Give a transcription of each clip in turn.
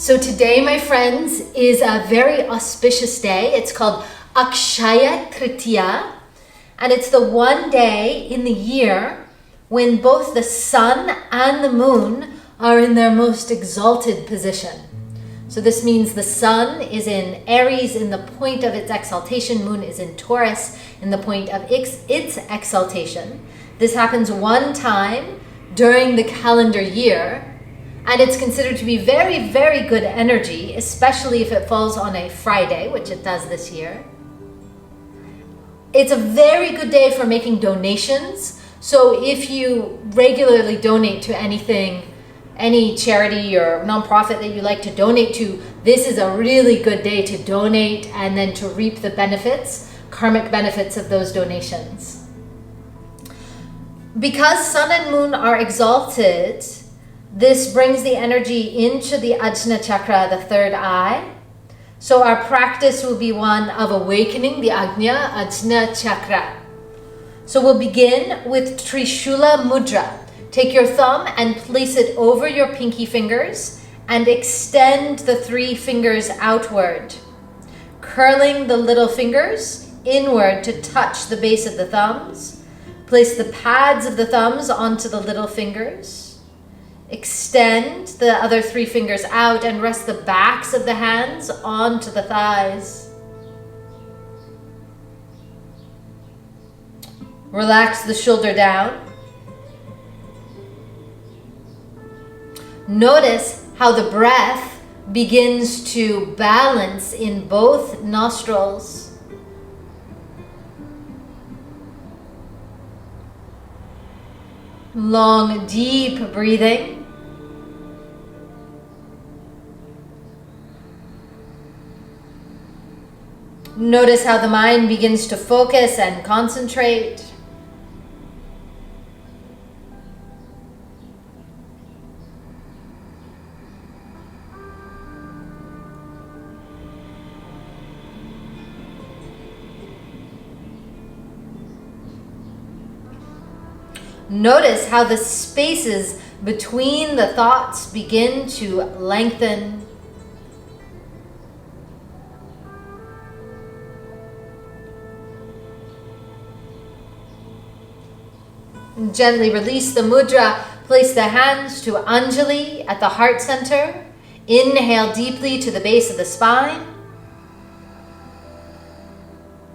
So today, my friends, is a very auspicious day. It's called Akshaya Tritiya, and it's the one day in the year when both the sun and the moon are in their most exalted position. So this means the sun is in Aries in the point of its exaltation, moon is in Taurus in the point of its exaltation. This happens one time during the calendar year, and it's considered to be very, very good energy, especially if it falls on a Friday, which it does this year. It's a very good day for making donations. So if you regularly donate to anything, any charity or nonprofit that you like to donate to, this is a really good day to donate and then to reap the benefits, karmic benefits of those donations. Because sun and moon are exalted, this brings the energy into the Ajna Chakra, the third eye. So our practice will be one of awakening the Ajna Chakra. So we'll begin with Trishula Mudra. Take your thumb and place it over your pinky fingers and extend the 3 fingers outward, curling the little fingers inward to touch the base of the thumbs. Place the pads of the thumbs onto the little fingers. Extend the other 3 fingers out and rest the backs of the hands onto the thighs. Relax the shoulder down. Notice how the breath begins to balance in both nostrils. Long, deep breathing. Notice how the mind begins to focus and concentrate. Notice how the spaces between the thoughts begin to lengthen. Gently release the mudra. Place the hands to Anjali at the heart center. Inhale deeply to the base of the spine.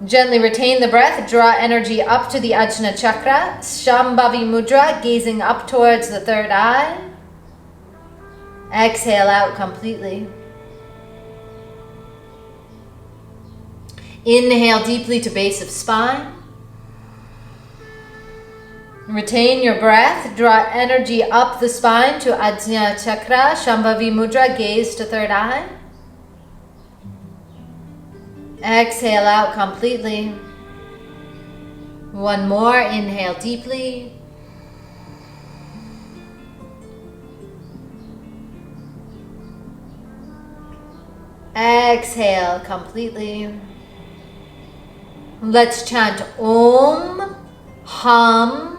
Gently retain the breath. Draw energy up to the Ajna Chakra. Shambhavi Mudra, gazing up towards the third eye. Exhale out completely. Inhale deeply to base of spine. Retain your breath. Draw energy up the spine to Ajna Chakra. Shambhavi Mudra, gaze to third eye. Exhale out completely. One more. Inhale deeply. Exhale completely. Let's chant Om, Hum,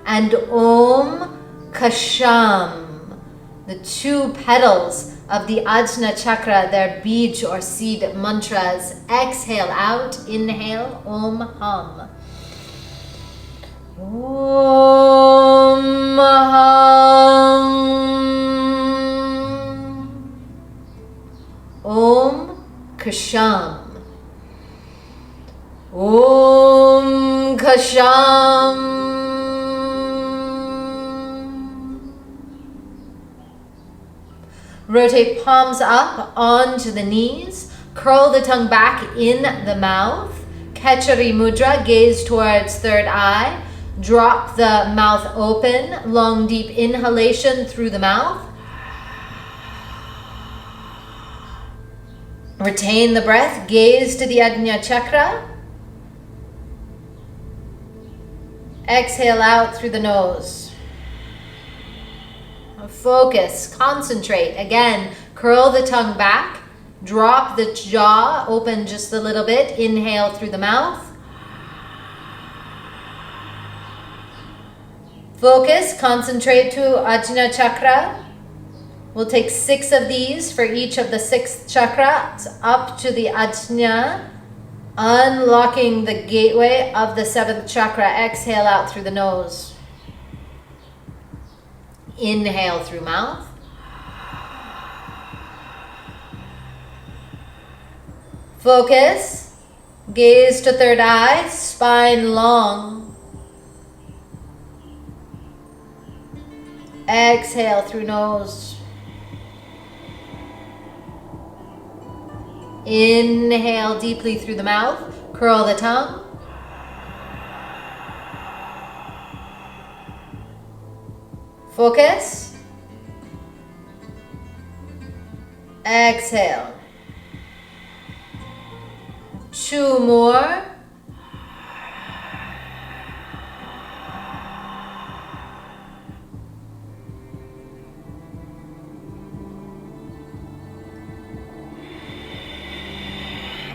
and Om Kasham, the 2 petals of the Ajna Chakra, their bij or seed mantras. Exhale out, inhale, Om Hum. Om Hum. Om Kasham. Om Kasham. Rotate palms up onto the knees. Curl the tongue back in the mouth. Khechari Mudra, gaze towards third eye. Drop the mouth open. Long, deep inhalation through the mouth. Retain the breath. Gaze to the Ajna Chakra. Exhale out through the nose. Focus, concentrate. Again, curl the tongue back. Drop the jaw open just a little bit. Inhale through the mouth. Focus, concentrate to Ajna Chakra. We'll take 6 of these for each of the 6 chakras up to the Ajna, unlocking the gateway of the 7th chakra. Exhale out through the nose. Inhale through mouth. Focus. Gaze to third eye, spine long. Exhale through nose. Inhale deeply through the mouth. Curl the tongue. Focus. Exhale. 2 more.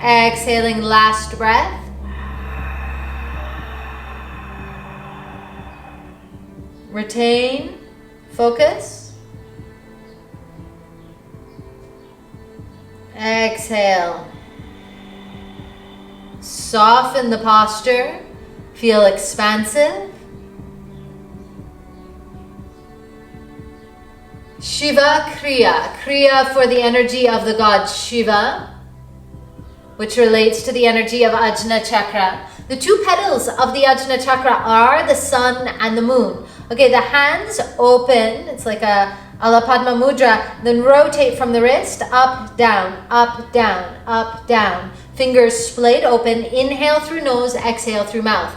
Exhaling, last breath. Retain, focus. Exhale. Soften the posture. Feel expansive. Shiva Kriya. Kriya for the energy of the god Shiva, which relates to the energy of Ajna Chakra. The 2 petals of the Ajna Chakra are the sun and the moon. Okay, the hands open. It's like a Alapadma Mudra. Then rotate from the wrist, up, down, up, down, up, down. Fingers splayed open. Inhale through nose, exhale through mouth.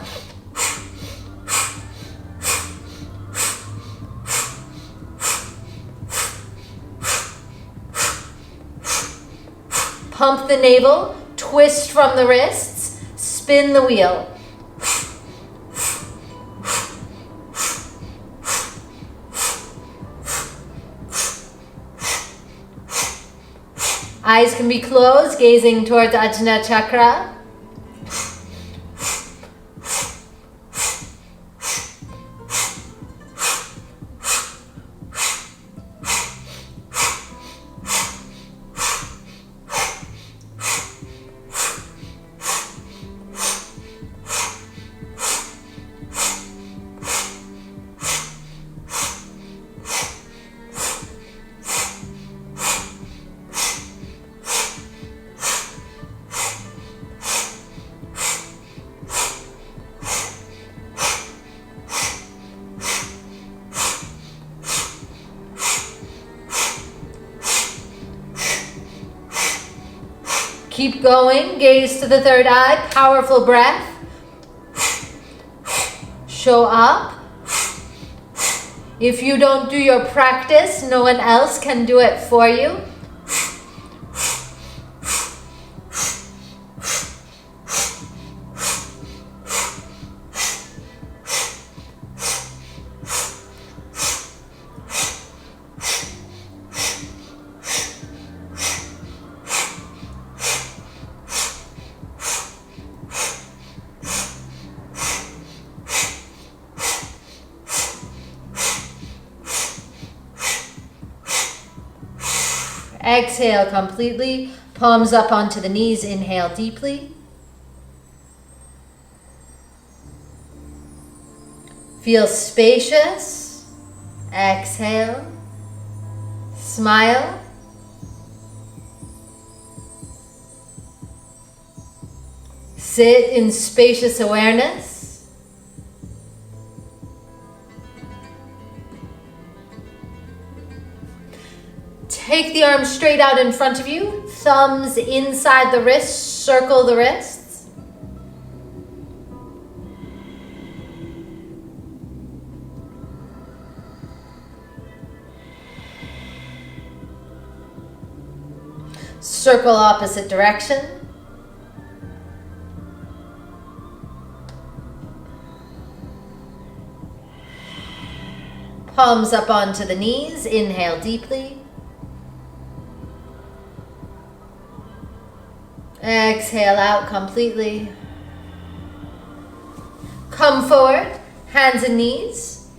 Pump the navel, twist from the wrists, spin the wheel. Eyes can be closed, gazing towards Ajna Chakra. Keep going, gaze to the third eye, powerful breath. Show up. If you don't do your practice, no one else can do it for you. Exhale completely, palms up onto the knees, inhale deeply. Feel spacious, exhale, smile. Sit in spacious awareness. Take the arms straight out in front of you, thumbs inside the wrists, circle the wrists. Circle opposite direction. Palms up onto the knees, inhale deeply. Exhale out completely. Come forward, hands and knees.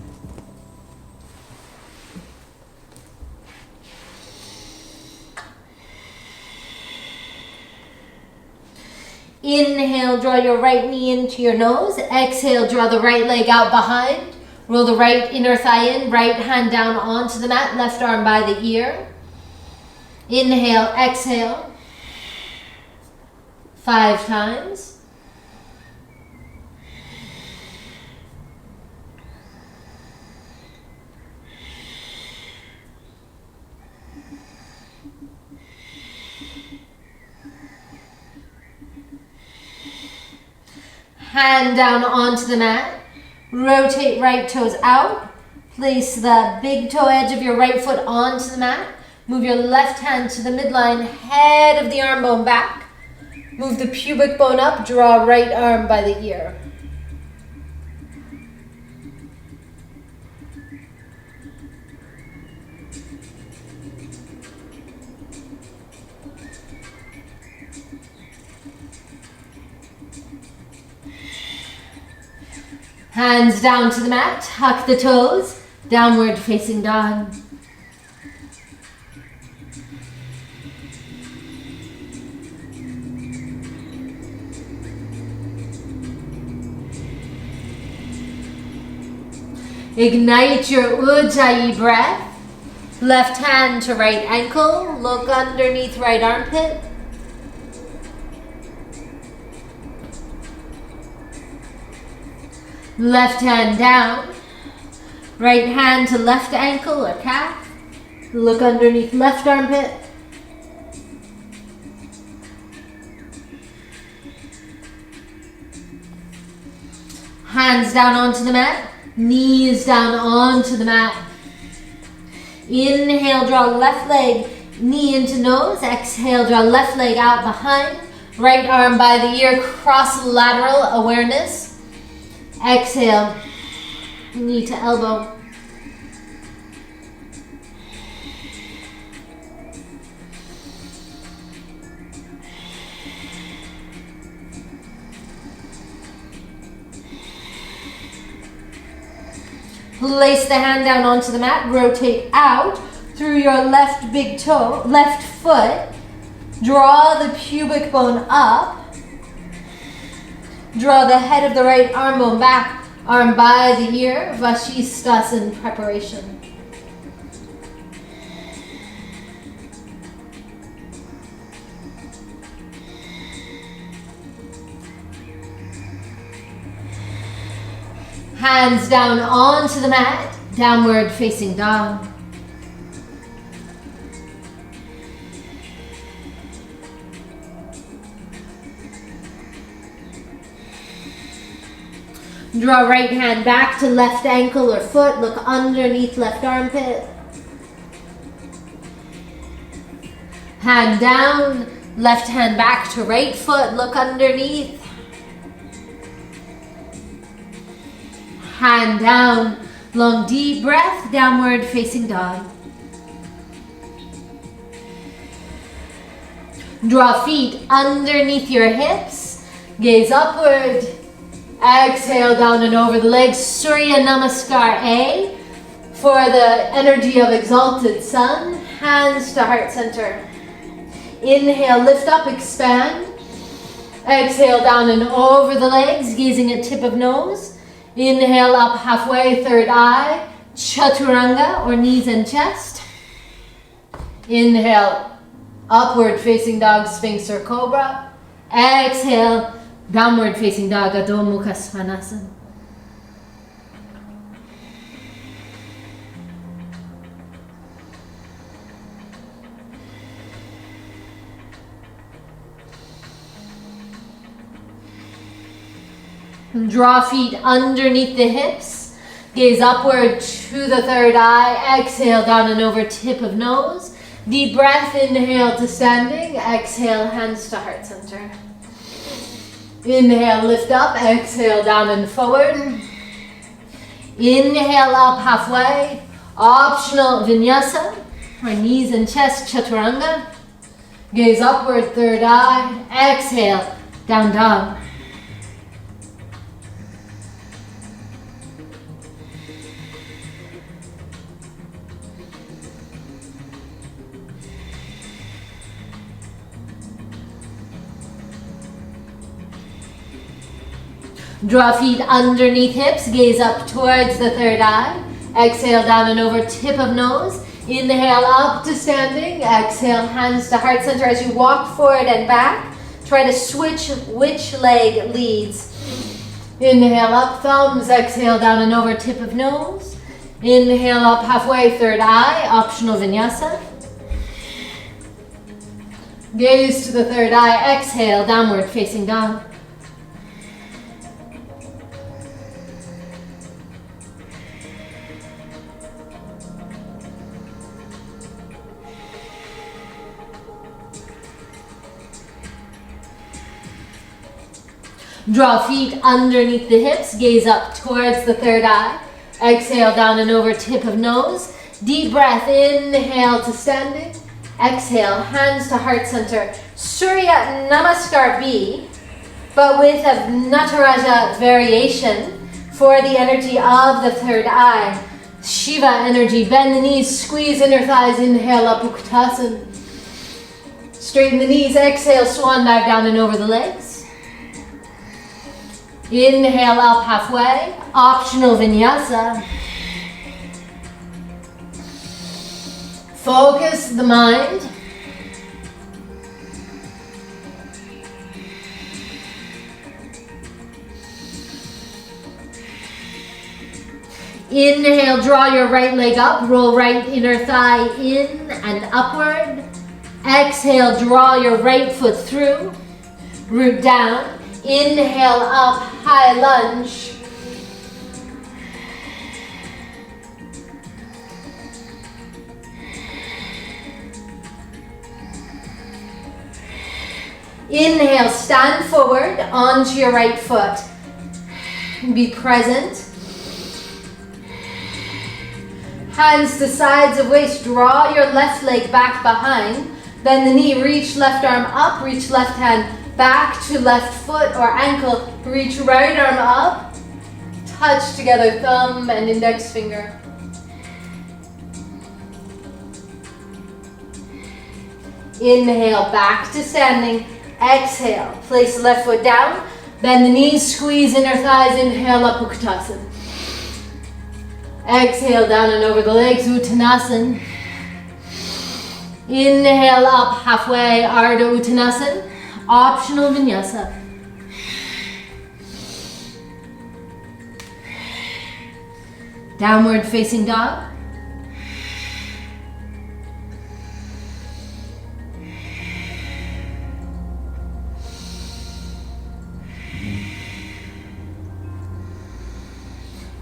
Inhale, draw your right knee into your nose. Exhale, draw the right leg out behind. Roll the right inner thigh in, right hand down onto the mat, left arm by the ear. Inhale, exhale. 5 times. Hand down onto the mat. Rotate right toes out. Place the big toe edge of your right foot onto the mat. Move your left hand to the midline, head of the arm bone back. Move the pubic bone up, draw right arm by the ear. Hands down to the mat, tuck the toes, downward facing dog. Ignite your Ujjayi breath. Left hand to right ankle, look underneath right armpit. Left hand down, right hand to left ankle or calf. Look underneath left armpit. Hands down onto the mat, knees down onto the mat. Inhale, draw left leg, knee into nose. Exhale, draw left leg out behind. Right arm by the ear, cross lateral awareness. Exhale, knee to elbow. Place the hand down onto the mat, rotate out through your left big toe, left foot. Draw the pubic bone up. Draw the head of the right arm bone back, arm by the ear, Vashisthasana preparation. Hands down onto the mat, downward facing dog. Draw right hand back to left ankle or foot. Look underneath left armpit. Hand down, left hand back to right foot. Look underneath. Hand down, long deep breath, downward facing dog. Draw feet underneath your hips. Gaze upward. Exhale down and over the legs, Surya Namaskar A. For the energy of exalted sun, hands to heart center. Inhale, lift up, expand. Exhale down and over the legs, gazing at tip of nose. Inhale up halfway, third eye, chaturanga or knees and chest. Inhale, upward facing dog, sphinx or cobra. Exhale, downward facing dog, Adho Mukha Svanasana. Draw feet underneath the hips. Gaze upward to the third eye. Exhale down and over tip of nose. Deep breath, inhale to standing. Exhale, hands to heart center. Inhale, lift up. Exhale, down and forward. Inhale up halfway. Optional vinyasa, or knees and chest, chaturanga. Gaze upward, third eye. Exhale, down dog. Draw feet underneath hips, gaze up towards the third eye. Exhale, down and over, tip of nose. Inhale, up to standing. Exhale, hands to heart center as you walk forward and back. Try to switch which leg leads. Inhale, up, thumbs. Exhale, down and over, tip of nose. Inhale, up halfway, third eye, optional vinyasa. Gaze to the third eye. Exhale, downward facing dog. Draw feet underneath the hips, gaze up towards the third eye. Exhale, down and over, tip of nose. Deep breath, inhale to standing. Exhale, hands to heart center. Surya Namaskar B, but with a Nataraja variation for the energy of the third eye. Shiva energy, bend the knees, squeeze inner thighs, inhale up Uttanasana. Straighten the knees, exhale, swan dive down and over the legs. Inhale up halfway, optional vinyasa. Focus the mind. Inhale, draw your right leg up, roll right inner thigh in and upward. Exhale, draw your right foot through, root down. Inhale up, high lunge. Inhale, stand forward onto your right foot. Be present. Hands to sides of waist, draw your left leg back behind. Bend the knee, reach left arm up, reach left hand back to left foot or ankle, reach right arm up, touch together thumb and index finger. Inhale, back to standing. Exhale, place the left foot down, bend the knees, squeeze inner thighs, inhale up Uttanasana. Exhale, down and over the legs, Uttanasana. Inhale up halfway, Ardha Uttanasana. Optional vinyasa. Downward facing dog.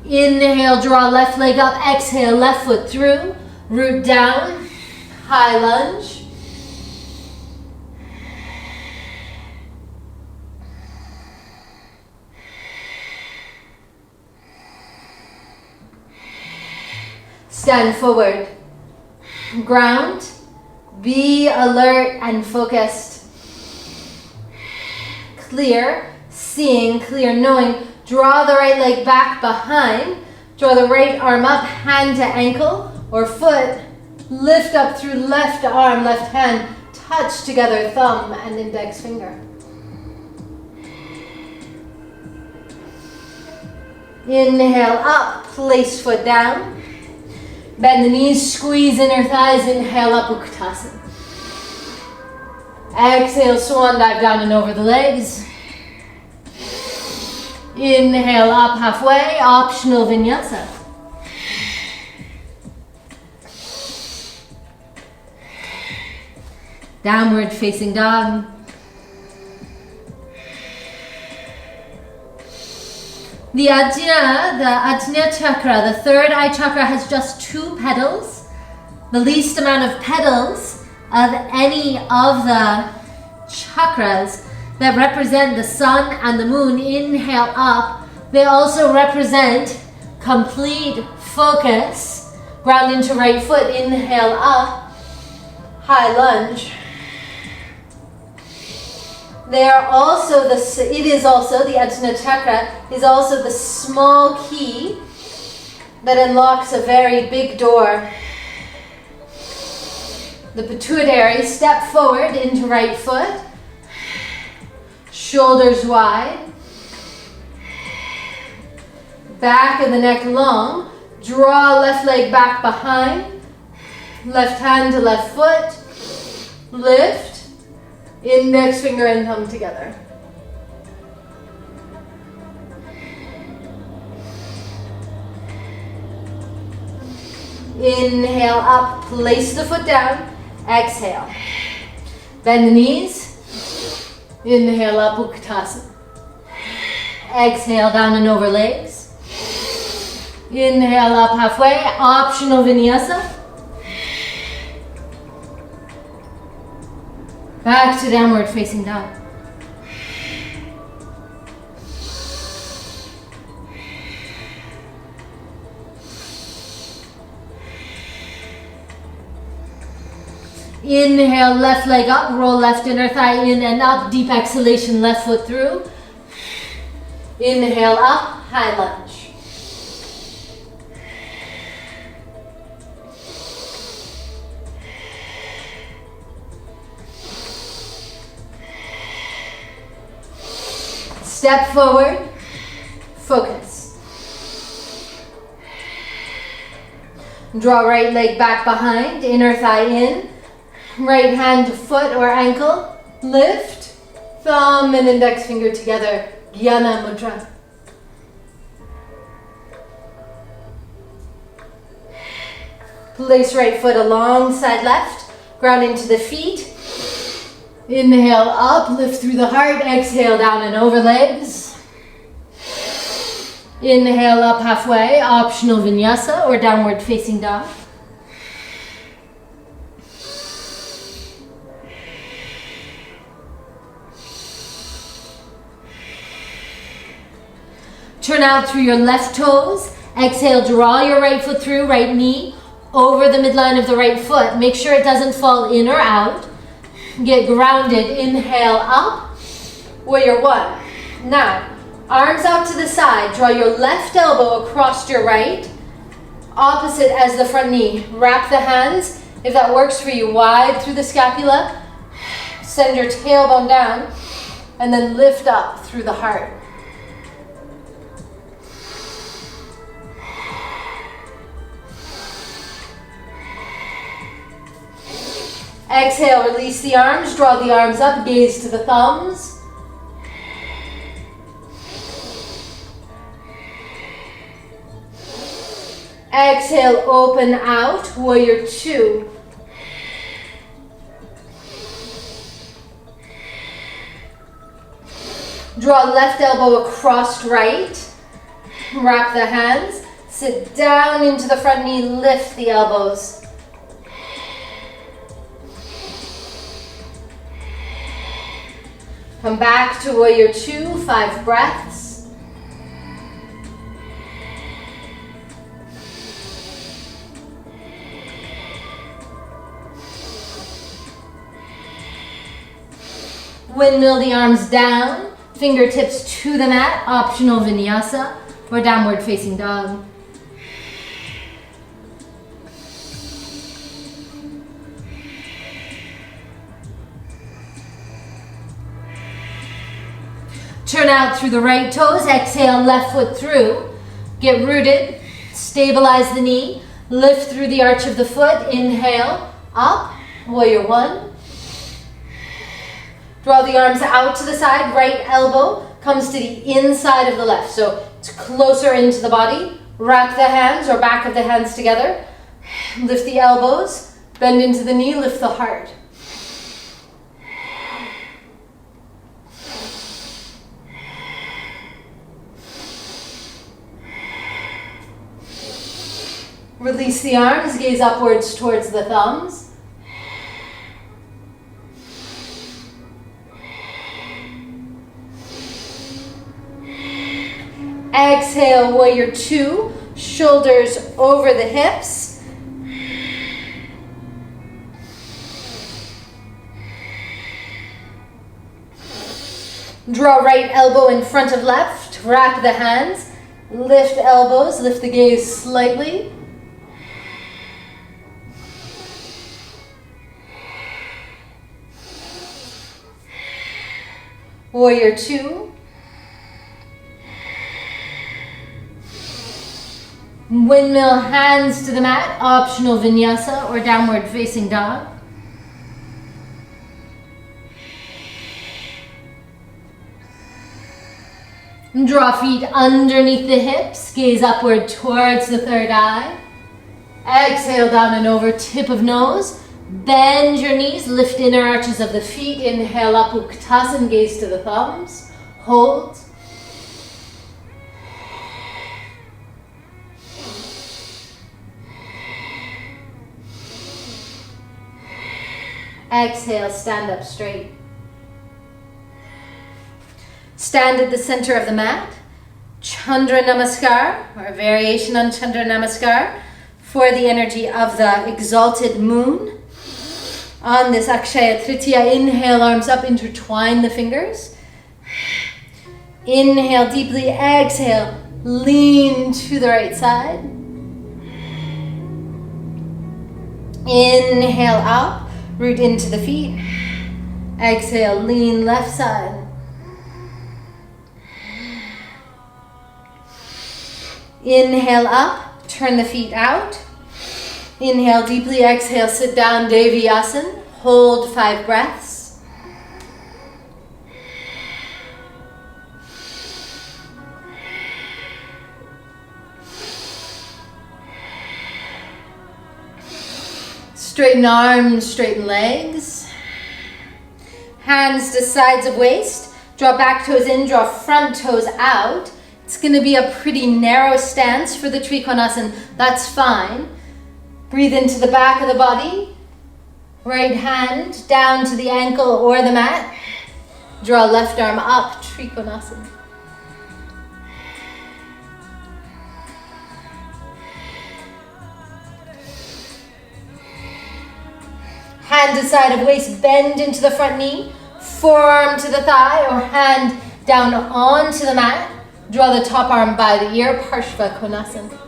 Inhale, draw left leg up. Exhale, left foot through. Root down. High lunge. Stand forward. Ground. Be alert and focused. Clear. Seeing, clear, knowing. Draw the right leg back behind. Draw the right arm up, hand to ankle or foot. Lift up through left arm, left hand. Touch together thumb and index finger. Inhale up, place foot down. Bend the knees, squeeze inner thighs, inhale up Uttanasana. Exhale, swan dive down and over the legs. Inhale up halfway, optional vinyasa. Downward facing dog. The Ajna Chakra, the third eye chakra, has just 2 petals, the least amount of petals of any of the chakras that represent the sun and the moon. Inhale up. They also represent complete focus. Ground into right foot. Inhale up. High lunge. They are also the Ajna Chakra is also the small key that unlocks a very big door. The pituitary, step forward into right foot. Shoulders wide. Back of the neck long. Draw left leg back behind. Left hand to left foot. Lift. Index finger and thumb together. Inhale up, place the foot down. Exhale. Bend the knees. Inhale up, Utkatasana. Exhale down and over legs. Inhale up halfway, optional vinyasa. Back to downward facing dog. Inhale, left leg up, roll left inner thigh in and up, deep exhalation, left foot through. Inhale up, high lunge. Step forward, focus. Draw right leg back behind, inner thigh in. Right hand to foot or ankle, lift, thumb and index finger together, Ajna Mudra. Place right foot alongside left, ground into the feet. Inhale up, lift through the heart, exhale down and over legs. Inhale up halfway, optional vinyasa or downward facing dog. Turn out through your left toes. Exhale, draw your right foot through, right knee over the midline of the right foot. Make sure it doesn't fall in or out. Get grounded. Inhale up, warrior one. Now, arms out to the side. Draw your left elbow across your right, opposite as the front knee. Wrap the hands, if that works for you, wide through the scapula. Send your tailbone down, and then lift up through the heart. Exhale, release the arms, draw the arms up, gaze to the thumbs. Exhale, open out, warrior two. Draw left elbow across right. Wrap the hands, sit down into the front knee, lift the elbows. Come back to warrior two, 5 breaths. Windmill the arms down, fingertips to the mat, optional vinyasa or downward facing dog. Turn out through the right toes, exhale, left foot through. Get rooted, stabilize the knee, lift through the arch of the foot, inhale, up, warrior one. Draw the arms out to the side, right elbow comes to the inside of the left, so it's closer into the body. Wrap the hands or back of the hands together. Lift the elbows, bend into the knee, lift the heart. Release the arms, gaze upwards towards the thumbs. Exhale, warrior two, shoulders over the hips. Draw right elbow in front of left, wrap the hands, lift elbows, lift the gaze slightly. Warrior two. Windmill hands to the mat, optional vinyasa or downward facing dog. Draw feet underneath the hips, gaze upward towards the third eye. Exhale down and over, tip of nose. Bend your knees, lift inner arches of the feet. Inhale up, Utkatasana, gaze to the thumbs. Hold. Exhale, stand up straight. Stand at the center of the mat. Chandra Namaskar, or a variation on Chandra Namaskar, for the energy of the exalted moon. On this Akshaya Tritiya, inhale, arms up, intertwine the fingers. Inhale deeply, exhale, lean to the right side. Inhale up, root into the feet. Exhale, lean left side. Inhale up, turn the feet out. Inhale deeply, exhale, sit down, Deviyasana. Hold 5 breaths. Straighten arms, straighten legs. Hands to sides of waist. Draw back toes in, draw front toes out. It's going to be a pretty narrow stance for the Trikonasana. That's fine. Breathe into the back of the body. Right hand down to the ankle or the mat. Draw left arm up, Trikonasana. Hand to side of waist, bend into the front knee. Forearm to the thigh or hand down onto the mat. Draw the top arm by the ear, Parshva Konasana.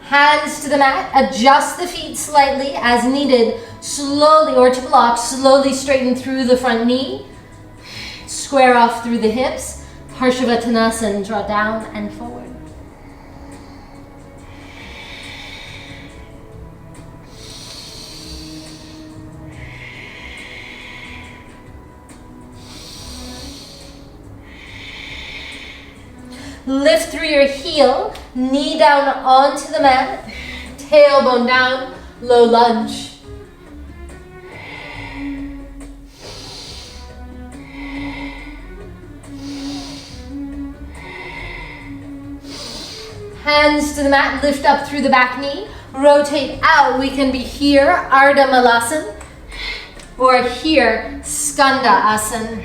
Hands to the mat, adjust the feet slightly as needed, slowly, or to block, slowly straighten through the front knee, square off through the hips, Parshavattanasana, draw down and forward. Lift through your heel, knee down onto the mat, tailbone down, low lunge. Hands to the mat, lift up through the back knee, rotate out. We can be here, Ardha Malasana, or here, Skanda Asana.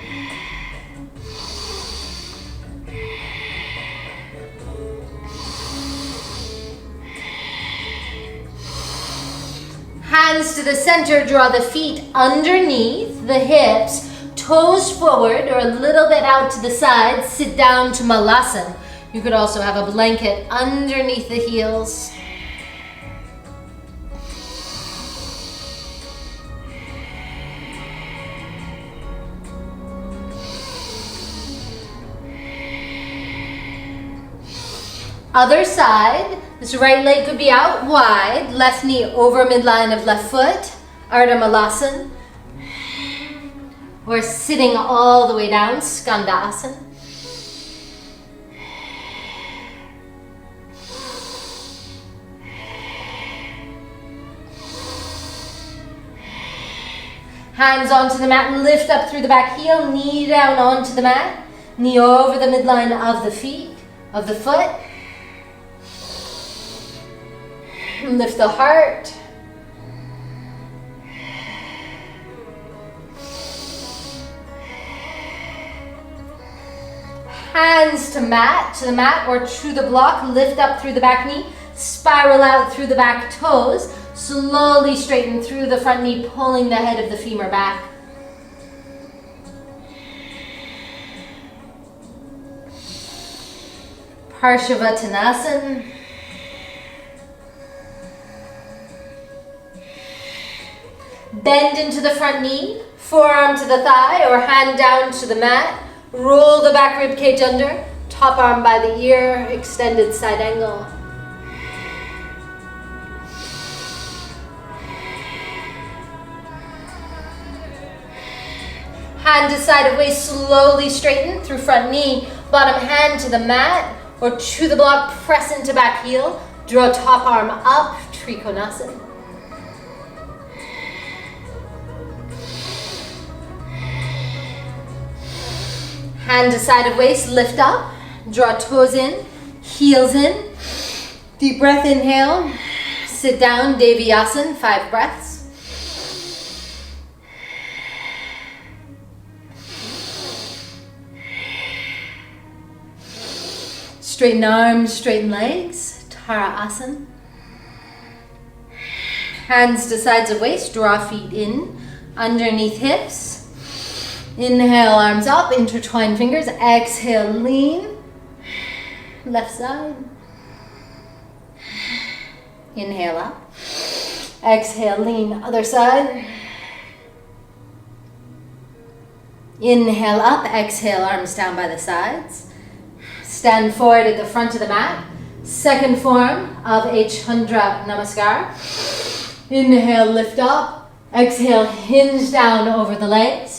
Hands to the center, draw the feet underneath the hips, toes forward or a little bit out to the side, sit down to Malasana. You could also have a blanket underneath the heels. Other side. This right leg could be out wide, left knee over midline of left foot, Ardha Malasana. Or sitting all the way down, Skanda Asana. Hands onto the mat, lift up through the back heel, knee down onto the mat, knee over the midline of the feet, of the foot. Lift the heart. Hands to the mat or to the block. Lift up through the back knee. Spiral out through the back toes. Slowly straighten through the front knee, pulling the head of the femur back. Parshavattanasana. Bend into the front knee, forearm to the thigh or hand down to the mat. Roll the back rib cage under, top arm by the ear, extended side angle. Hand to side of waist, slowly straighten through front knee, bottom hand to the mat or to the block, press into back heel, draw top arm up, Trikonasana. Hand to side of waist, lift up, draw toes in, heels in. Deep breath, inhale, sit down, Deviyasana, 5 breaths. Straighten arms, straighten legs, Tara Asana. Hands to sides of waist, draw feet in, underneath hips. Inhale, arms up, intertwine fingers. Exhale, lean. Left side. Inhale up. Exhale, lean, other side. Inhale up, exhale, arms down by the sides. Stand forward at the front of the mat. Second form of a Chandra Namaskar. Inhale, lift up. Exhale, hinge down over the legs.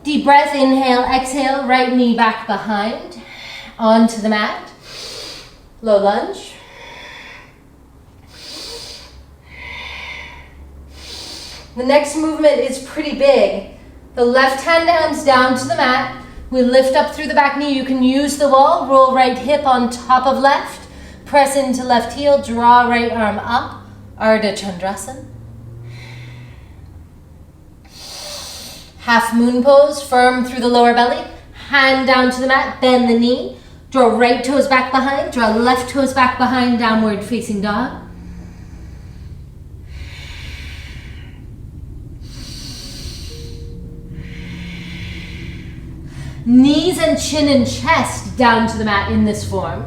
Deep breath, inhale, exhale, right knee back behind, onto the mat. Low lunge. The next movement is pretty big. The left hand comes down to the mat. We lift up through the back knee. You can use the wall. Roll right hip on top of left. Press into left heel. Draw right arm up. Ardha Chandrasana. Half moon pose. Firm through the lower belly. Hand down to the mat. Bend the knee. Draw right toes back behind. Draw left toes back behind. Downward facing dog. Knees and chin and chest down to the mat in this form.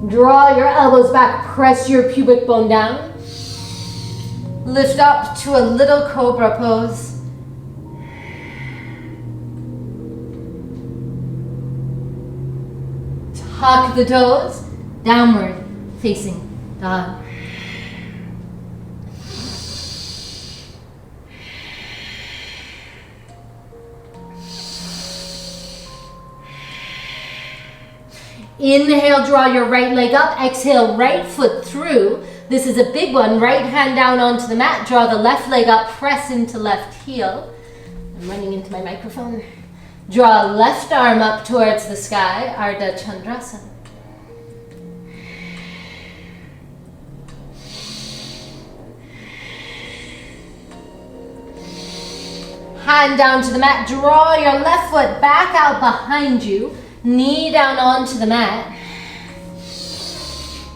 Draw your elbows back, press your pubic bone down. Lift up to a little cobra pose. Tuck the toes, downward facing dog. Inhale, draw your right leg up. Exhale, right foot through. This is a big one. Right hand down onto the mat. Draw the left leg up. Press into left heel. I'm running into my microphone. Draw left arm up towards the sky. Ardha Chandrasana. Hand down to the mat. Draw your left foot back out behind you. Knee down onto the mat.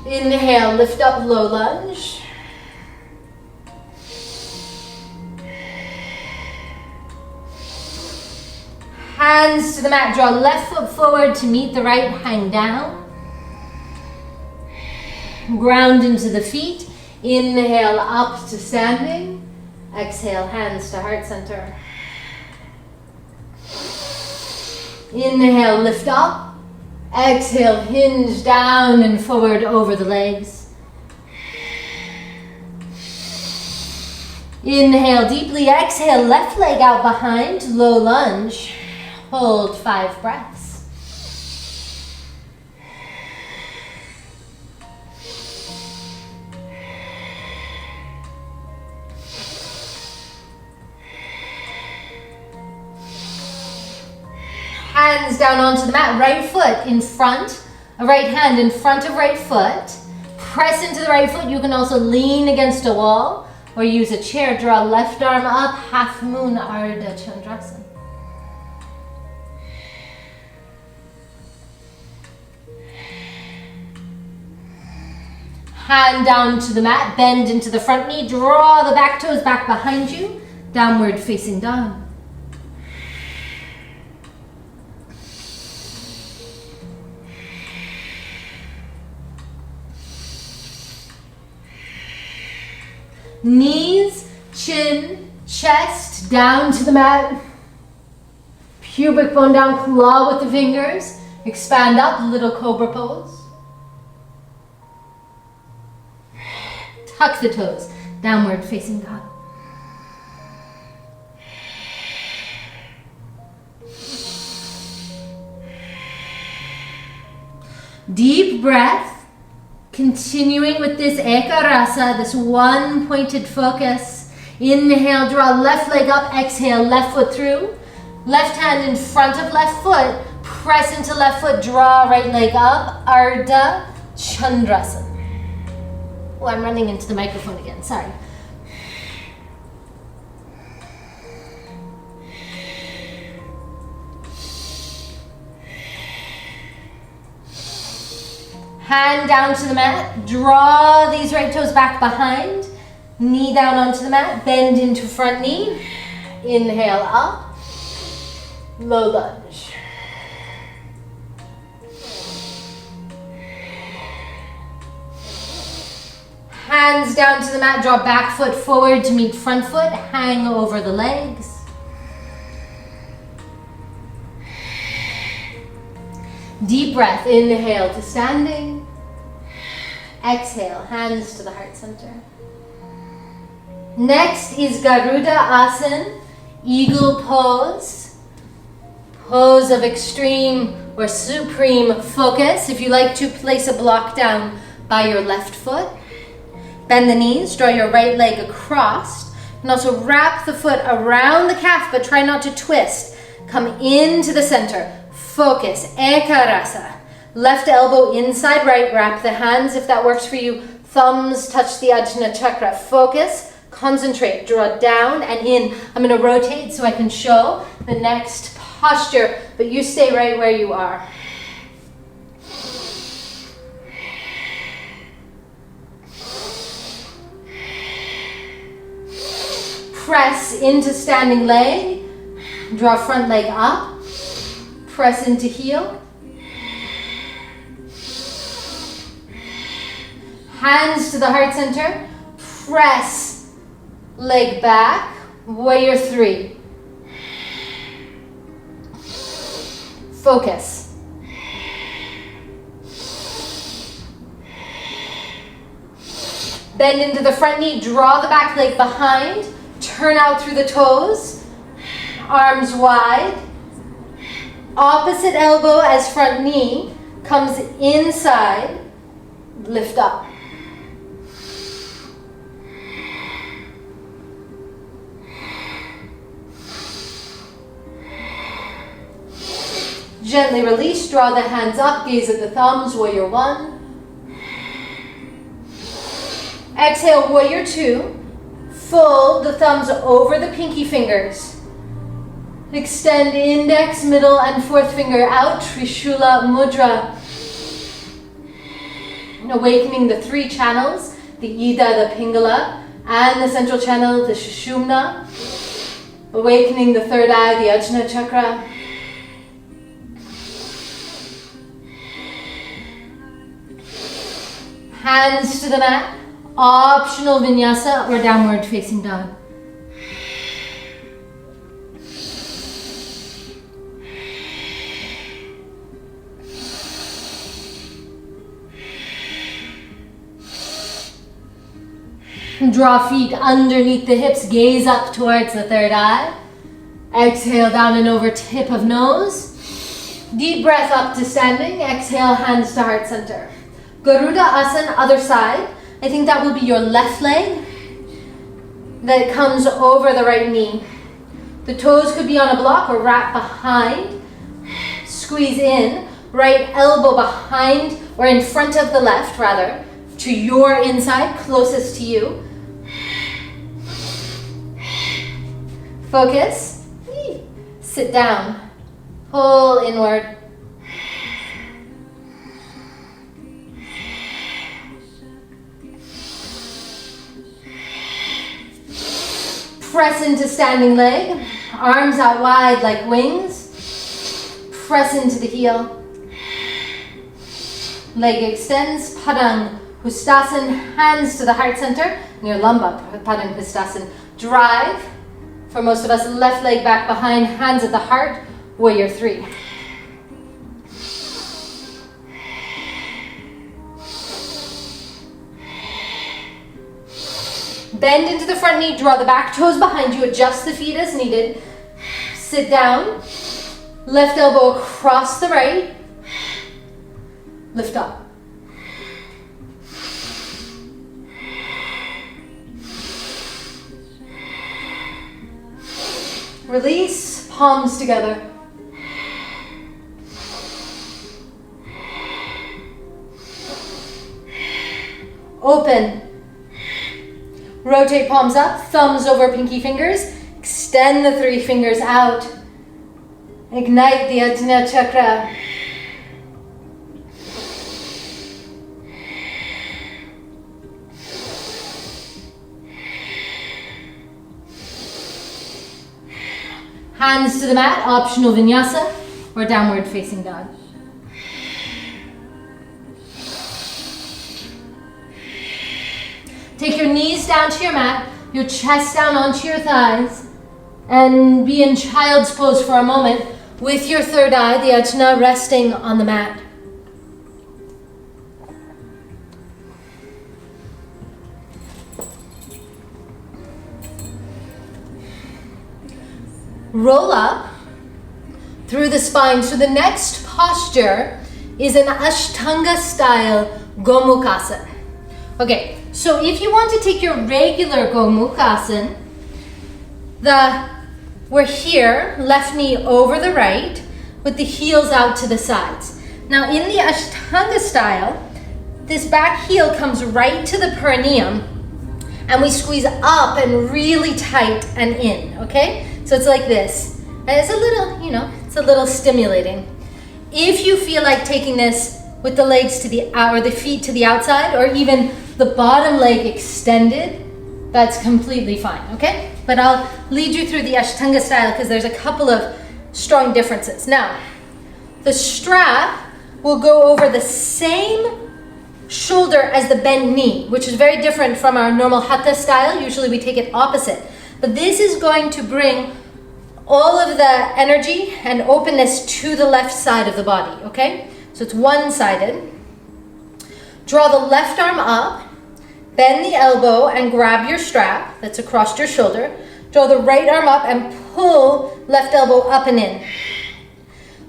Inhale, lift up, low lunge. Hands to the mat, draw left foot forward to meet the right, hang down. Ground into the feet. Inhale, up to standing. Exhale, hands to heart center. Inhale, lift up. Exhale, hinge down and forward over the legs. Inhale deeply. Exhale, left leg out behind. Low lunge. Hold 5 breaths. Hands down onto the mat, right foot in front, a right hand in front of right foot. Press into the right foot. You can also lean against a wall or use a chair. Draw left arm up, half moon, Ardha Chandrasana. Hand down to the mat, bend into the front knee, draw the back toes back behind you, downward facing dog. Knees, chin, chest, down to the mat. Pubic bone down, claw with the fingers. Expand up, little cobra pose. Tuck the toes, downward facing dog. Deep breath, continuing with this ekarasa, this one pointed focus. Inhale, draw left leg up, exhale, left foot through. Left hand in front of left foot, press into left foot, draw right leg up, Ardha Chandrasana. Oh, I'm running into the microphone again, sorry. Hand down to the mat, draw these right toes back behind, knee down onto the mat, bend into front knee, inhale up, low lunge. Hands down to the mat, draw back foot forward to meet front foot, hang over the legs. Deep breath, inhale to standing. Exhale, hands to the heart center. Next is Garuda Asana, eagle pose. Pose of extreme or supreme focus. If you like to place a block down by your left foot. Bend the knees, draw your right leg across. And also wrap the foot around the calf, but try not to twist. Come into the center. Focus, ekarasa. Left elbow inside right, wrap the hands if that works for you. Thumbs touch the Ajna Chakra. Focus, concentrate, draw down and in. I'm going to rotate so I can show the next posture, but you stay right where you are. Press into standing leg, draw front leg up. Press into heel. Hands to the heart center. Press leg back. Warrior 3. Focus. Bend into the front knee. Draw the back leg behind. Turn out through the toes. Arms wide. Opposite elbow as front knee comes inside, lift up. Gently release, draw the hands up, gaze at the thumbs, warrior 1. Exhale, warrior 2. Fold the thumbs over the pinky fingers. Extend index, middle, and fourth finger out, Trishula Mudra. Awakening the 3 channels, the Ida, the Pingala, and the central channel, the Sushumna. Awakening the 3rd eye, the Ajna Chakra. Hands to the mat, optional vinyasa or downward facing dog. Draw feet underneath the hips, gaze up towards the 3rd eye. Exhale down and over, tip of nose. Deep breath up to standing. Exhale, hands to heart center. Garuda Asana, other side. I think that will be your left leg that comes over the right knee. The toes could be on a block or wrap behind. Squeeze in. Right elbow behind or in front of the left, rather, to your inside, closest to you. Focus. Sit down. Pull inward. Press into standing leg. Arms out wide like wings. Press into the heel. Leg extends. Padang Ustasana. Hands to the heart center. near lumbar, Padangusthasana. Drive. For most of us, left leg back behind, hands at the heart, warrior 3. Bend into the front knee, draw the back toes behind you, adjust the feet as needed. Sit down, left elbow across the right, lift up. Release, palms together. Open. Rotate palms up, thumbs over pinky fingers. Extend the 3 fingers out. Ignite the Ajna Chakra. Hands to the mat, optional vinyasa or downward facing dog. Take your knees down to your mat, your chest down onto your thighs, and be in child's pose for a moment with your third eye, the Ajna, resting on the mat. Roll up through the spine. So the next posture is an Ashtanga style Gomukhasana. Okay, so if you want to take your regular Gomukhasana, we're here, left knee over the right, with the heels out to the sides. Now in the Ashtanga style, this back heel comes right to the perineum, and we squeeze up and really tight and in, okay? So it's like this. And it's a little, it's a little stimulating. If you feel like taking this with the legs to the or the feet to the outside, or even the bottom leg extended, that's completely fine, okay? But I'll lead you through the Ashtanga style because there's a couple of strong differences. Now, the strap will go over the same shoulder as the bent knee, which is very different from our normal Hatha style. Usually we take it opposite. But this is going to bring all of the energy and openness to the left side of the body, okay? So it's one-sided. Draw the left arm up, bend the elbow and grab your strap that's across your shoulder. Draw the right arm up and pull left elbow up and in.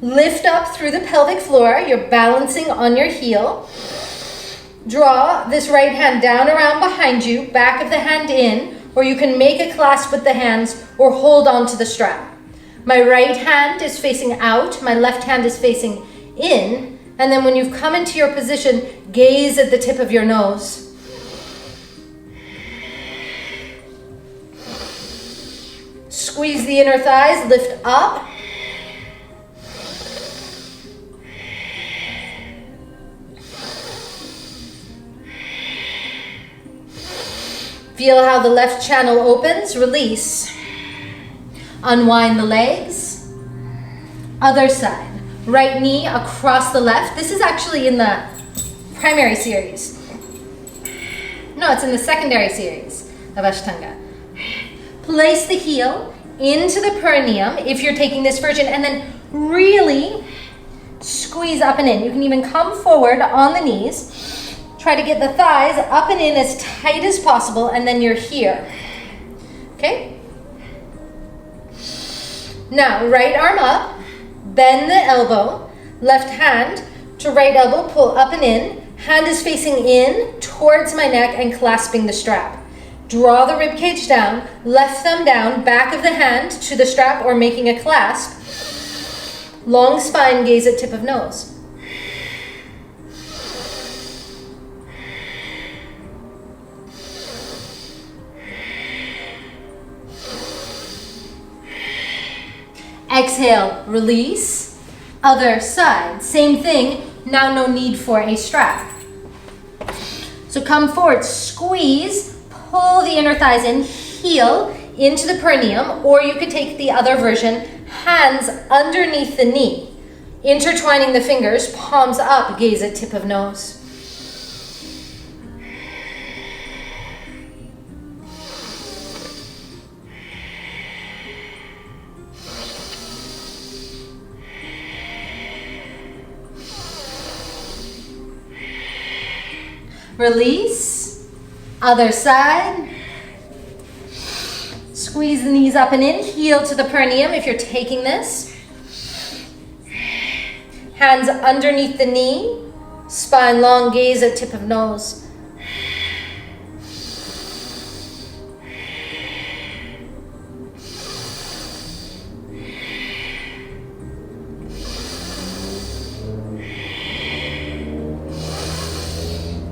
Lift up through the pelvic floor. You're balancing on your heel. Draw this right hand down around behind you, back of the hand in, or you can make a clasp with the hands or hold on to the strap. My right hand is facing out, my left hand is facing in, and then when you've come into your position, gaze at the tip of your nose. Squeeze the inner thighs, lift up. Feel how the left channel opens, release. Unwind the legs. Other side. Right knee across the left. This is actually in the primary series. No, it's in the secondary series of Ashtanga. Place the heel into the perineum if you're taking this version, and then really squeeze up and in. You can even come forward on the knees. Try to get the thighs up and in as tight as possible, and then you're here. Okay? Now, right arm up, bend the elbow, left hand to right elbow, pull up and in. Hand is facing in towards my neck and clasping the strap. Draw the rib cage down, left thumb down, back of the hand to the strap or making a clasp. Long spine, gaze at tip of nose. Exhale, release. Other side, same thing. Now no need for a strap. So come forward, squeeze, pull the inner thighs in, heel into the perineum, or you could take the other version, hands underneath the knee, intertwining the fingers, palms up, gaze at tip of nose. Release. Other side. Squeeze the knees up and in. Heel to the pranayama if you're taking this. Hands underneath the knee. Spine long, gaze at tip of nose.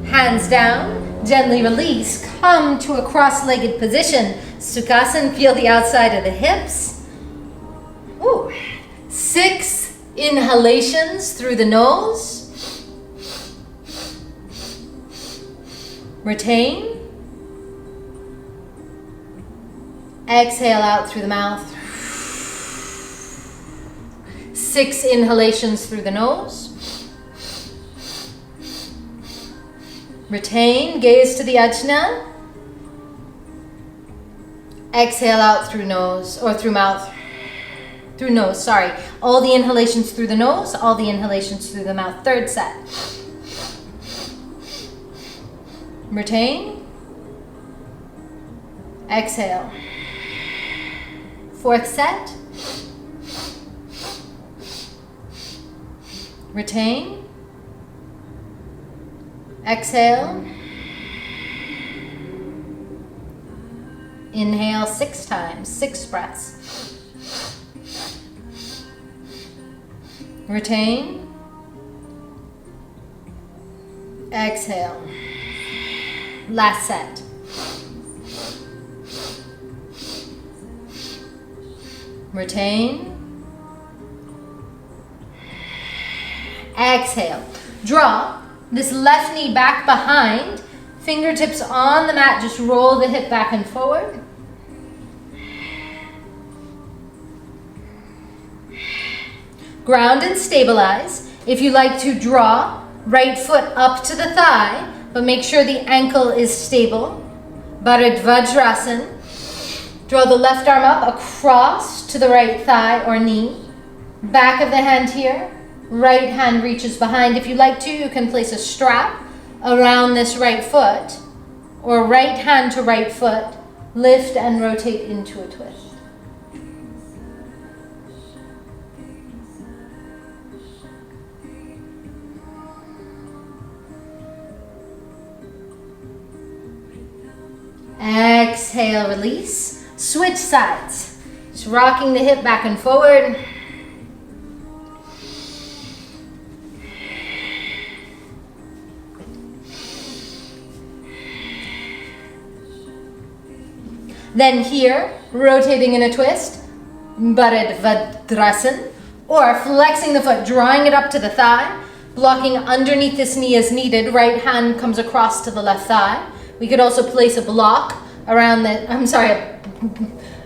Hands down, gently release. Come to a cross-legged position. Sukhasana, feel the outside of the hips. Ooh. 6 inhalations through the nose. Retain. Exhale out through the mouth. 6 inhalations through the nose. Retain, gaze to the Ajna. Exhale out through nose, or through mouth. Through nose, sorry. All the inhalations through the nose, all the inhalations through the mouth. Third set. Retain. Exhale. Fourth set. Retain. Exhale. Inhale 6 times, 6 breaths. Retain. Exhale. Last set. Retain. Exhale. Draw this left knee back behind, fingertips on the mat, just roll the hip back and forward. Ground and stabilize. If you like to draw, right foot up to the thigh, but make sure the ankle is stable. Bharadvajrasana. Draw the left arm up across to the right thigh or knee. Back of the hand here. Right hand reaches behind. If you like to, you can place a strap around this right foot, or right hand to right foot. Lift and rotate into a twist. Exhale, release. Switch sides. Just rocking the hip back and forward. Then here, rotating in a twist, Bharadvajrasana, or flexing the foot, drawing it up to the thigh, blocking underneath this knee as needed. Right hand comes across to the left thigh. We could also place a block around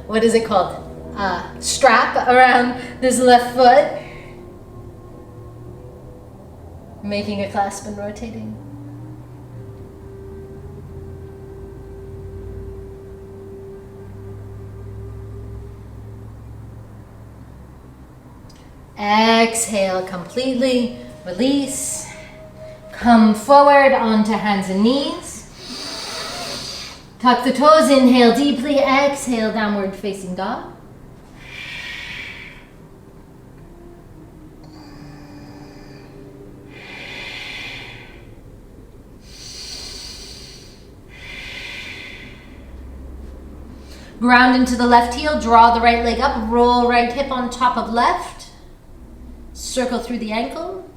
what is it called? Strap around this left foot. Making a clasp and rotating. Exhale completely, release. Come forward onto hands and knees. Tuck the toes, inhale deeply, exhale, downward facing dog. Ground into the left heel, draw the right leg up, roll right hip on top of left. Circle through the ankle.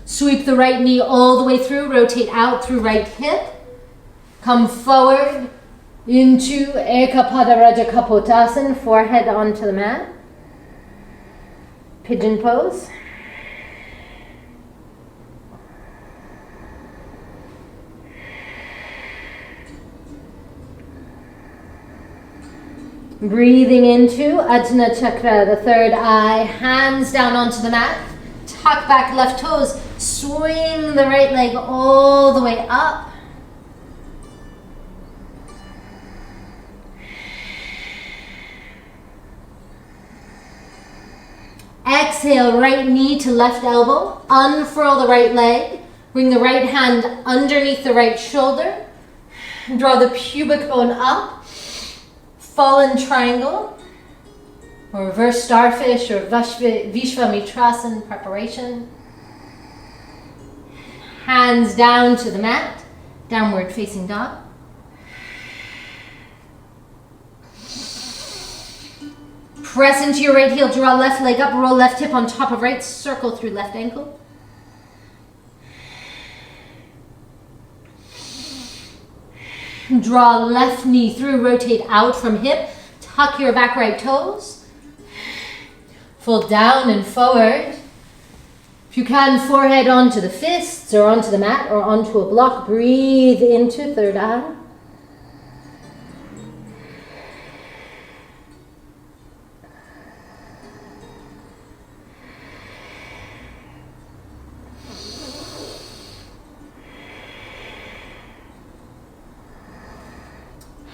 Sweep the right knee all the way through, rotate out through right hip. Come forward into Ekapada Raja Kapotasana, forehead onto the mat. Pigeon pose. Breathing into Ajna Chakra, the third eye, hands down onto the mat. Tuck back left toes, swing the right leg all the way up. Exhale, right knee to left elbow. Unfurl the right leg. Bring the right hand underneath the right shoulder. Draw the pubic bone up. Fallen triangle. Or reverse starfish or Vishwamitrasan preparation. Hands down to the mat. Downward facing dog. Press into your right heel, draw left leg up, roll left hip on top of right, circle through left ankle. Draw left knee through, rotate out from hip, tuck your back right toes. Fold down and forward. If you can, forehead onto the fists or onto the mat or onto a block. Breathe into third eye.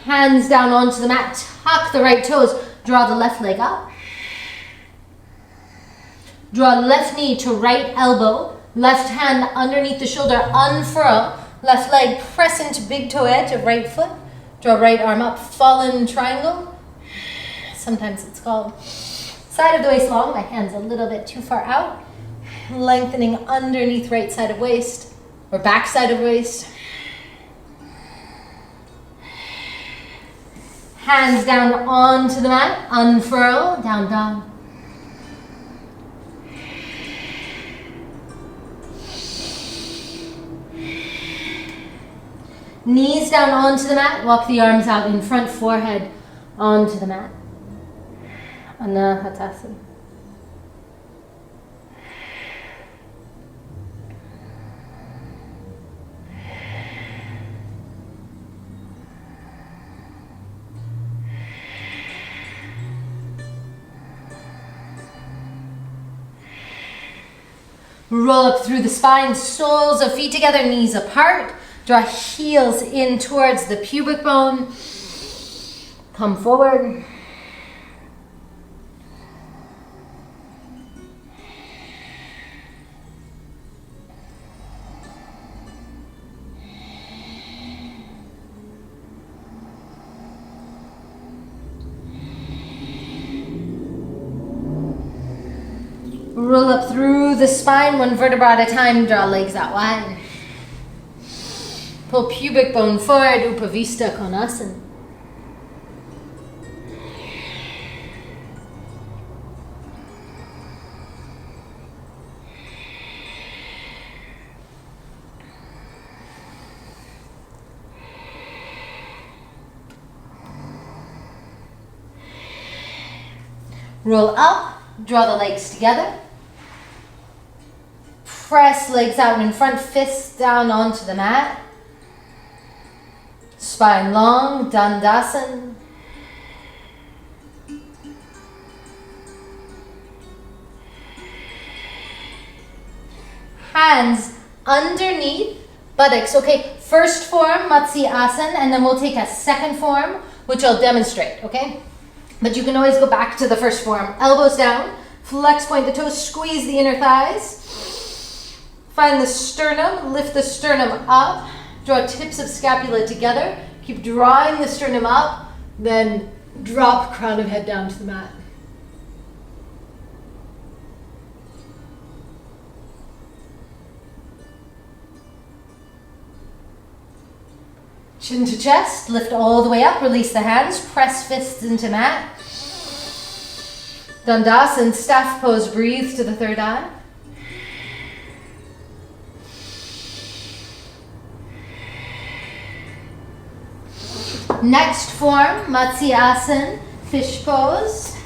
Hands down onto the mat, tuck the right toes, draw the left leg up. Draw left knee to right elbow, left hand underneath the shoulder, unfurl, left leg press into big toe edge of right foot, draw right arm up, fallen triangle. Sometimes it's called side of the waist long, my hand's a little bit too far out. Lengthening underneath right side of waist or back side of waist. Hands down onto the mat, unfurl, down dog. Knees down onto the mat, walk the arms out in front, forehead onto the mat. Anahatasana. Roll up through the spine, soles of feet together, knees apart. Draw heels in towards the pubic bone. Come forward. Roll up through the spine, one vertebra at a time, draw legs out wide. Pull pubic bone forward, Upavista Konasana. Roll up, draw the legs together. Press legs out in front, fists down onto the mat. Spine long, Dandasana. Hands underneath buttocks. Okay, first form, Matsyasana, and then we'll take a second form, which I'll demonstrate, okay? But you can always go back to the first form. Elbows down, flex, point the toes, squeeze the inner thighs. Find the sternum, lift the sternum up. Draw tips of scapula together. Keep drawing the sternum up, then drop crown of head down to the mat. Chin to chest, lift all the way up, release the hands, press fists into mat. Dandasana, staff pose, breathe to the third eye. Next form, Matsyasana, fish pose.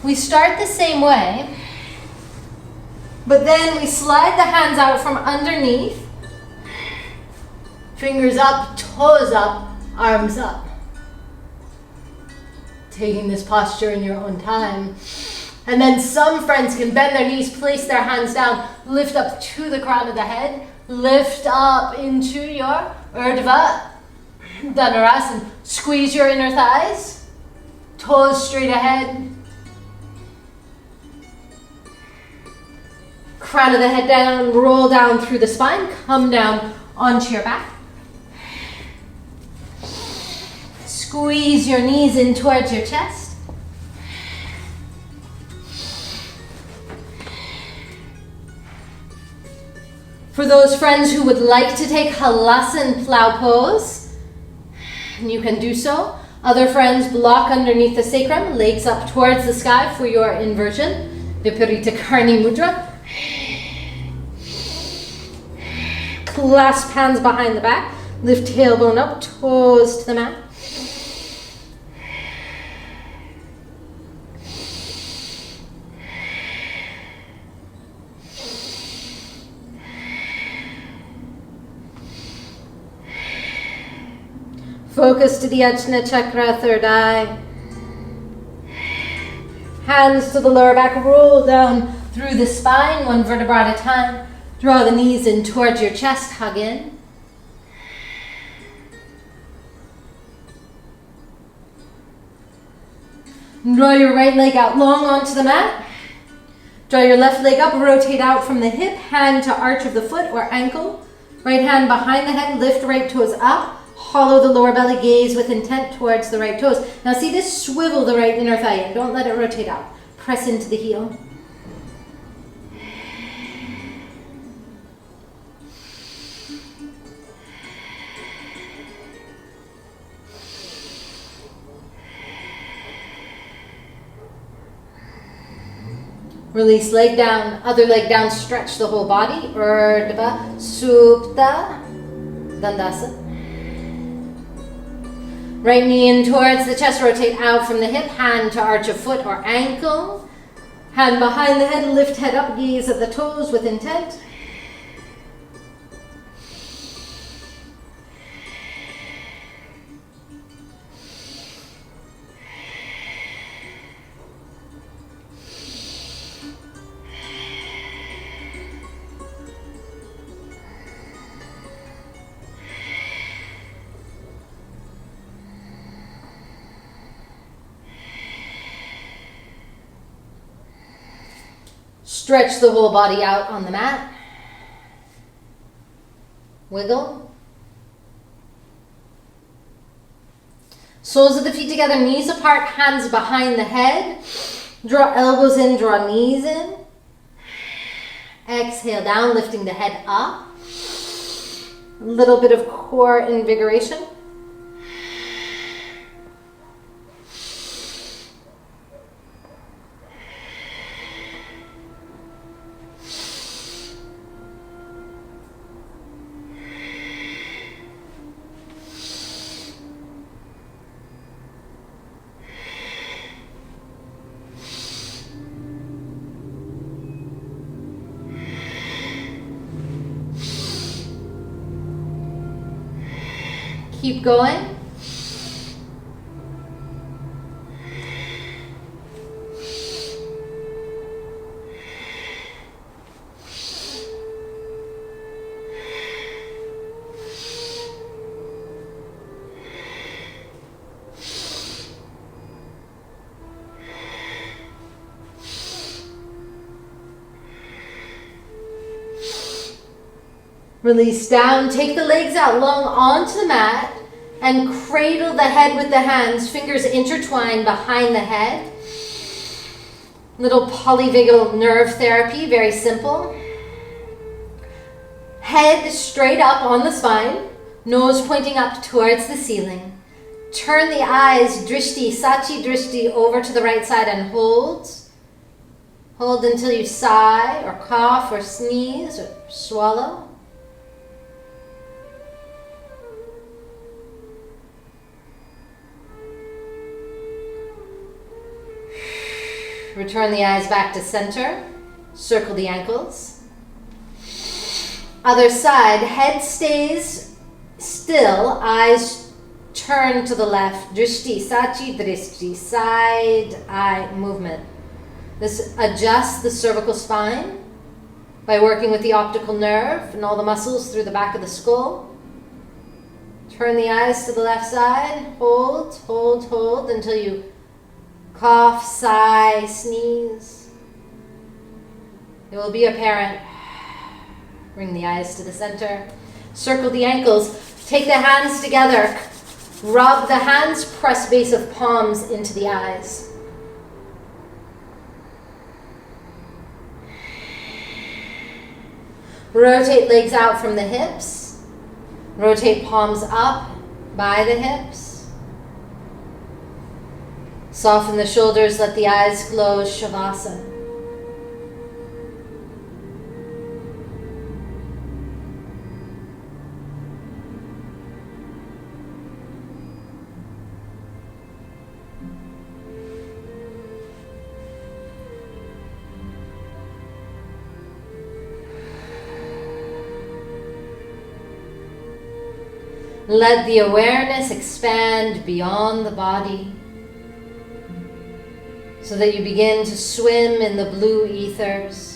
We start the same way, but then we slide the hands out from underneath. Fingers up, toes up, arms up. Taking this posture in your own time. And then some friends can bend their knees, place their hands down, lift up to the crown of the head, lift up into your Urdhva Dhanurasana. Squeeze your inner thighs, toes straight ahead. crown of the head down, roll down through the spine, come down onto your back. Squeeze your knees in towards your chest. For those friends who would like to take Halasana plow pose, you can do so. Other friends, block underneath the sacrum, legs up towards the sky for your inversion, Viparita Karni Mudra. Clasp hands behind the back, lift tailbone up, toes to the mat. Focus to the Ajna Chakra, third eye. Hands to the lower back, roll down through the spine, one vertebra at a time. Draw the knees in towards your chest, hug in. Draw your right leg out long onto the mat. Draw your left leg up, rotate out from the hip, hand to arch of the foot or ankle. Right hand behind the head, lift right toes up. Hollow the lower belly, gaze with intent towards the right toes. Now see this, swivel the right inner thigh in. Don't let it rotate out. Press into the heel. Release leg down, other leg down, stretch the whole body. Urdhva Supta Dandasana. Right knee in towards the chest, rotate out from the hip, hand to arch of foot or ankle. Hand behind the head, lift head up, gaze at the toes with intent. Stretch the whole body out on the mat. Wiggle. Soles of the feet together, knees apart, hands behind the head. Draw elbows in, draw knees in. Exhale down, lifting the head up. A little bit of core invigoration. Keep going. Release down, take the legs out long onto the mat and cradle the head with the hands, fingers intertwined behind the head. Little polyvagal nerve therapy, very simple. Head straight up on the spine, nose pointing up towards the ceiling. Turn the eyes, drishti, sachi drishti, over to the right side and hold. Hold until you sigh or cough or sneeze or swallow. Return the eyes back to center. Circle the ankles. Other side, head stays still, eyes turn to the left. Drishti, sachi, drishti, side eye movement. This adjusts the cervical spine by working with the optical nerve and all the muscles through the back of the skull. Turn the eyes to the left side. Hold, hold, hold until you cough, sigh, sneeze. It will be apparent. Bring the eyes to the center. Circle the ankles. Take the hands together. Rub the hands, press base of palms into the eyes. Rotate legs out from the hips. Rotate palms up by the hips. Soften the shoulders, let the eyes close, Shavasana. Let the awareness expand beyond the body so that you begin to swim in the blue ethers.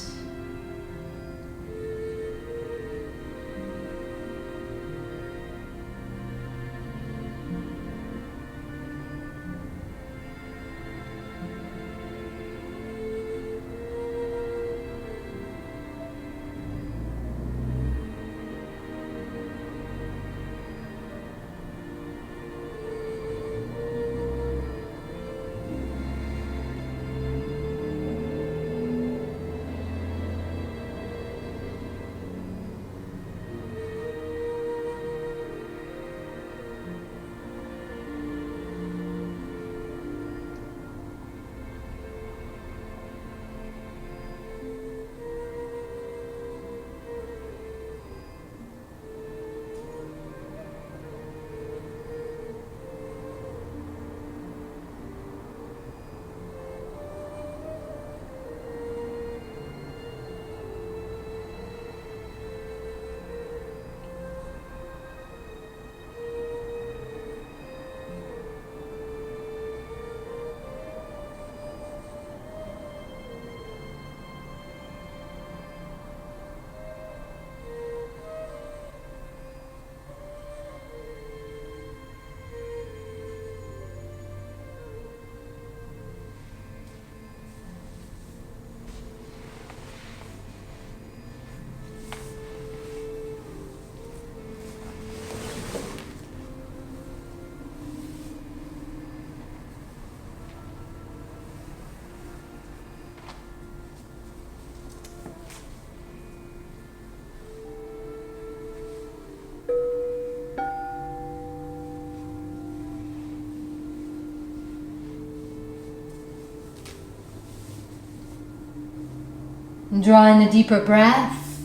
Draw in a deeper breath.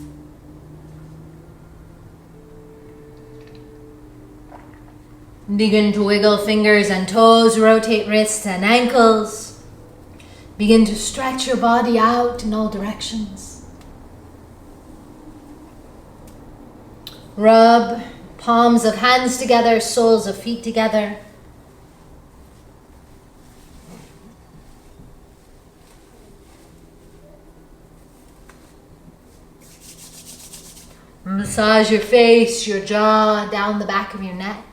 Begin to wiggle fingers and toes, rotate wrists and ankles. Begin to stretch your body out in all directions. Rub palms of hands together, soles of feet together. Massage your face, your jaw, down the back of your neck.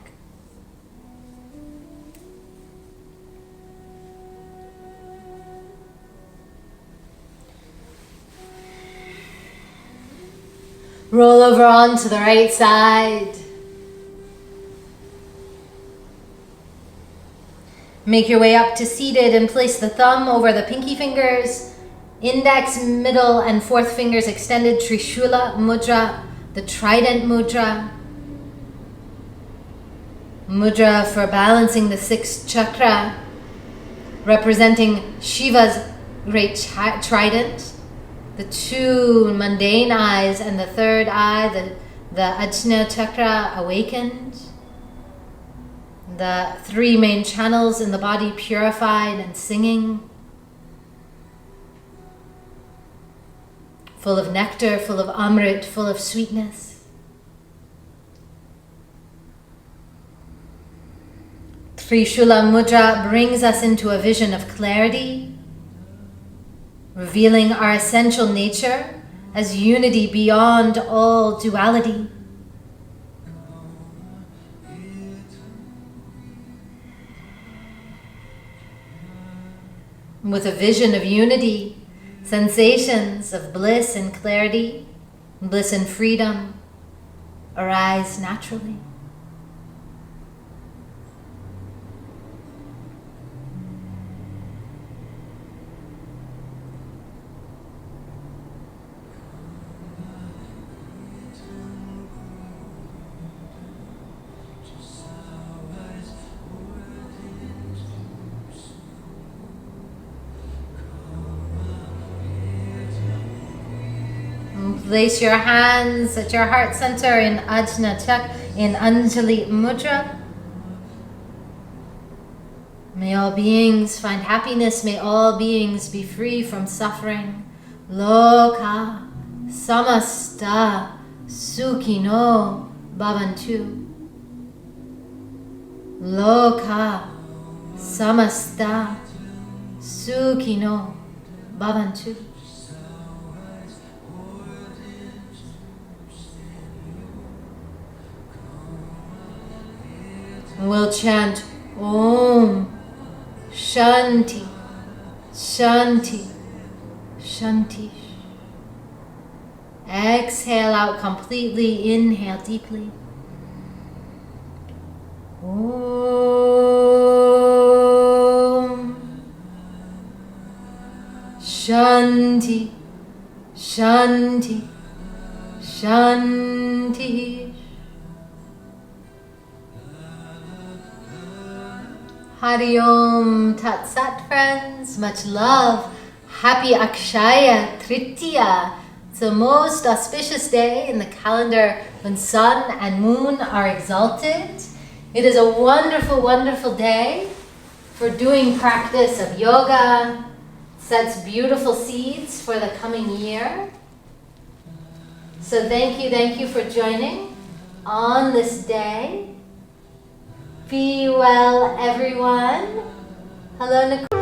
Roll over onto the right side. Make your way up to seated and place the thumb over the pinky fingers, index, middle, and fourth fingers extended, Trishula Mudra, the Trident Mudra. Mudra for balancing the sixth chakra, representing Shiva's great trident, the two mundane eyes, and the third eye, the Ajna Chakra, awakened. The three main channels in the body, purified and singing. Full of nectar, full of amrit, full of sweetness. Trishula Mudra brings us into a vision of clarity, revealing our essential nature as unity beyond all duality. With a vision of unity, Sensations of bliss and clarity, bliss and freedom arise naturally. Place your hands at your heart center in Ajna Chakra, in Anjali Mudra. May all beings find happiness. May all beings be free from suffering. Loka samasta sukhino bhavantu. Loka samasta sukhino bhavantu. We'll chant Om Shanti Shanti Shanti. Exhale out completely. Inhale deeply. Om Shanti Shanti Shanti. Hari Om Tat Sat, friends. Much love. Happy Akshaya Tritiya. It's the most auspicious day in the calendar when sun and moon are exalted. It is a wonderful, wonderful day for doing practice of yoga. Sets beautiful seeds for the coming year. So thank you for joining on this day. Be well, everyone. Hello, Nicole.